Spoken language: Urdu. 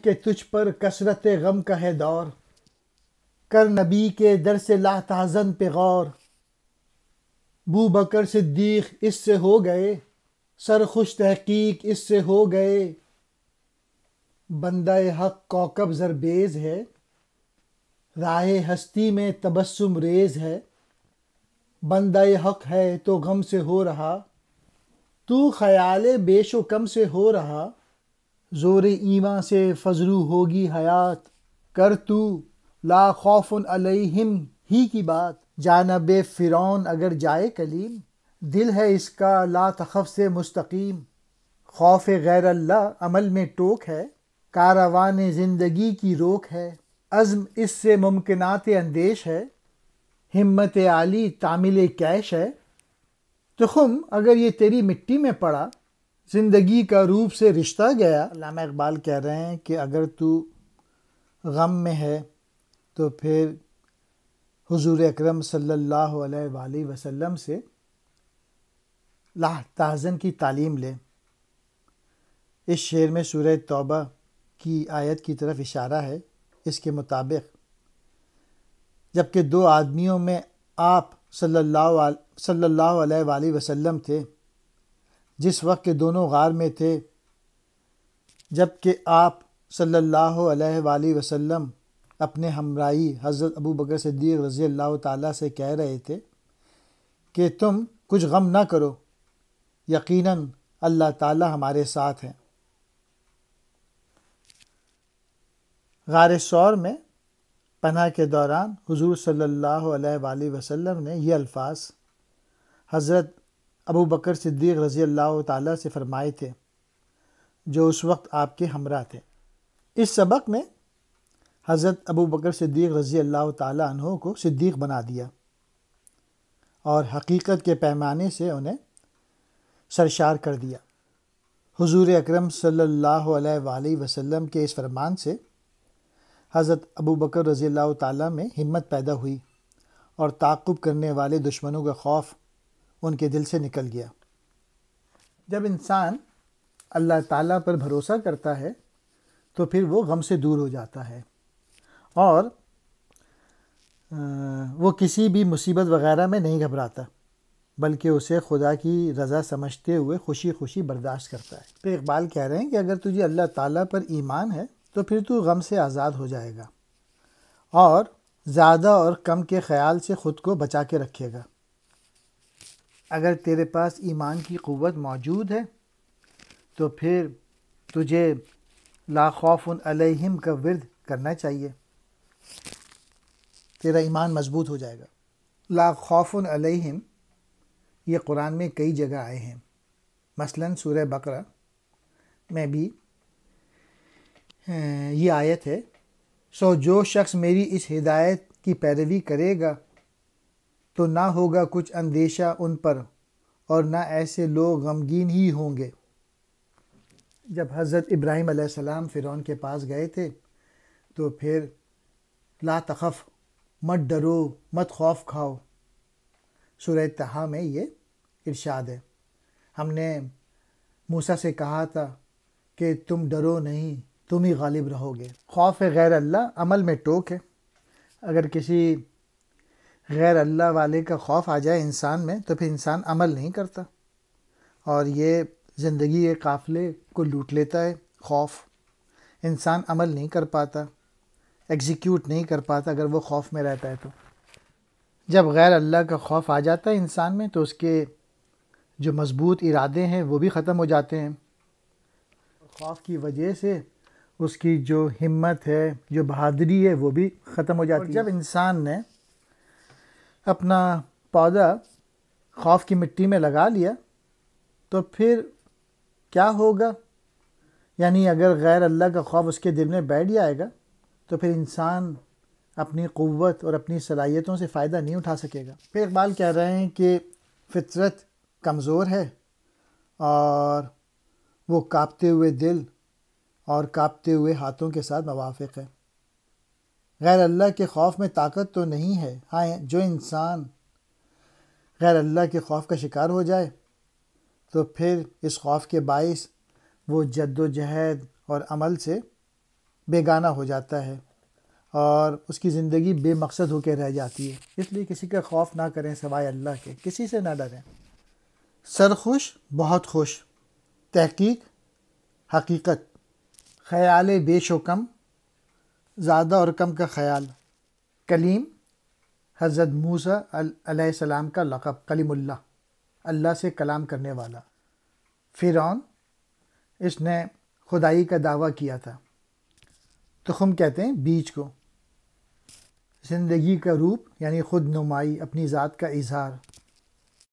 کہ تجھ پر کثرت غم کا ہے دور، کر نبی کے در سے لا تحزن پہ غور۔ بو بکر صدیق اس سے ہو گئے، سرخوش تحقیق اس سے ہو گئے۔ بندہ حق کوکب زربیز ہے، راہ ہستی میں تبسم ریز ہے۔ بندہ حق ہے تو غم سے ہو رہا، تو خیال بیش و کم سے ہو رہا۔ زور ایمان سے فزرو ہوگی حیات، کر تو لا خوف علیہم ہی کی بات۔ جانب فرعون اگر جائے کلیم، دل ہے اس کا لا تخف سے مستقیم۔ خوف غیر اللہ عمل میں ٹوک ہے، کاروان زندگی کی روک ہے۔ عزم اس سے ممکنات اندیش ہے، ہمت عالی تعمیل کیش ہے۔ تخم اگر یہ تیری مٹی میں پڑا، زندگی کا روپ سے رشتہ گیا۔ علامہ اقبال کہہ رہے ہیں کہ اگر تو غم میں ہے تو پھر حضور اکرم صلی اللہ علیہ وآلہ وسلم سے لا تحزن کی تعلیم لے۔ اس شعر میں سورہ توبہ کی آیت کی طرف اشارہ ہے۔ اس کے مطابق جبکہ دو آدمیوں میں آپ صلی اللہ علیہ وآلہ وسلم تھے، جس وقت کے دونوں غار میں تھے، جبکہ آپ صلی اللہ علیہ وآلہ وسلم اپنے ہمراہی حضرت ابو بکر صدیق رضی اللہ تعالیٰ سے کہہ رہے تھے کہ تم کچھ غم نہ کرو، یقیناً اللہ تعالیٰ ہمارے ساتھ ہیں۔ غار ثور میں پناہ کے دوران حضور صلی اللہ علیہ وآلہ وسلم نے یہ الفاظ حضرت ابو بکر صدیق رضی اللہ تعالیٰ سے فرمائے تھے، جو اس وقت آپ کے ہمراہ تھے۔ اس سبق نے حضرت ابو بکر صدیق رضی اللہ تعالیٰ عنہ کو صدیق بنا دیا اور حقیقت کے پیمانے سے انہیں سرشار کر دیا۔ حضور اکرم صلی اللہ علیہ وآلہ وسلم کے اس فرمان سے حضرت ابو بکر رضی اللہ تعالیٰ میں ہمت پیدا ہوئی اور تعاقب کرنے والے دشمنوں کا خوف ان کے دل سے نکل گیا۔ جب انسان اللہ تعالیٰ پر بھروسہ کرتا ہے تو پھر وہ غم سے دور ہو جاتا ہے اور وہ کسی بھی مصیبت وغیرہ میں نہیں گھبراتا، بلکہ اسے خدا کی رضا سمجھتے ہوئے خوشی خوشی برداشت کرتا ہے۔ پھر اقبال کہہ رہے ہیں کہ اگر تجھے اللہ تعالیٰ پر ایمان ہے تو پھر تو غم سے آزاد ہو جائے گا اور زیادہ اور کم کے خیال سے خود کو بچا کے رکھے گا۔ اگر تیرے پاس ایمان کی قوت موجود ہے تو پھر تجھے لا خوف علیہم کا ورد کرنا چاہیے، تیرا ایمان مضبوط ہو جائے گا۔ لا خوف علیہم یہ قرآن میں کئی جگہ آئے ہیں، مثلا سورہ بقرہ میں بھی یہ آیت ہے، سو جو شخص میری اس ہدایت کی پیروی کرے گا تو نہ ہوگا کچھ اندیشہ ان پر اور نہ ایسے لوگ غمگین ہی ہوں گے۔ جب حضرت ابراہیم علیہ السلام فرعون کے پاس گئے تھے تو پھر لا تخف، مت ڈرو، مت خوف کھاؤ، سورہ طٰہٰ میں یہ ارشاد ہے۔ ہم نے موسیٰ سے کہا تھا کہ تم ڈرو نہیں، تم ہی غالب رہو گے۔ خوف غیر اللہ عمل میں ٹوک ہے۔ اگر کسی غیر اللہ والے کا خوف آ جائے انسان میں تو پھر انسان عمل نہیں کرتا اور یہ زندگی کے قافلے کو لوٹ لیتا ہے۔ خوف انسان عمل نہیں کر پاتا، ایگزیکیوٹ نہیں کر پاتا اگر وہ خوف میں رہتا ہے تو۔ جب غیر اللہ کا خوف آ جاتا ہے انسان میں تو اس کے جو مضبوط ارادے ہیں وہ بھی ختم ہو جاتے ہیں۔ خوف کی وجہ سے اس کی جو ہمت ہے، جو بہادری ہے، وہ بھی ختم ہو جاتی ہے۔ اور جب انسان نے اپنا پودا خوف کی مٹی میں لگا لیا تو پھر کیا ہوگا؟ یعنی اگر غیر اللہ کا خوف اس کے دل میں بیٹھ جائے گا تو پھر انسان اپنی قوت اور اپنی صلاحیتوں سے فائدہ نہیں اٹھا سکے گا۔ پھر اقبال کہہ رہے ہیں کہ فطرت کمزور ہے اور وہ کانپتے ہوئے دل اور کانپتے ہوئے ہاتھوں کے ساتھ موافق ہے۔ غیر اللہ کے خوف میں طاقت تو نہیں ہے، ہاں جو انسان غیر اللہ کے خوف کا شکار ہو جائے تو پھر اس خوف کے باعث وہ جد و جہد اور عمل سے بیگانہ ہو جاتا ہے اور اس کی زندگی بے مقصد ہو کے رہ جاتی ہے۔ اس لیے کسی کا خوف نہ کریں سوائے اللہ کے، کسی سے نہ ڈریں۔ سرخوش بہت خوش، تحقیق حقیقت، خیال بیش و کم، زیادہ اور کم کا خیال۔ کلیم حضرت موسیٰ علیہ السلام کا لقب، کلیم اللہ، اللہ سے کلام کرنے والا۔ فرعون، اس نے خدائی کا دعویٰ کیا تھا۔ تخم کہتے ہیں بیج کو۔ زندگی کا روپ یعنی خود نمائی، اپنی ذات کا اظہار۔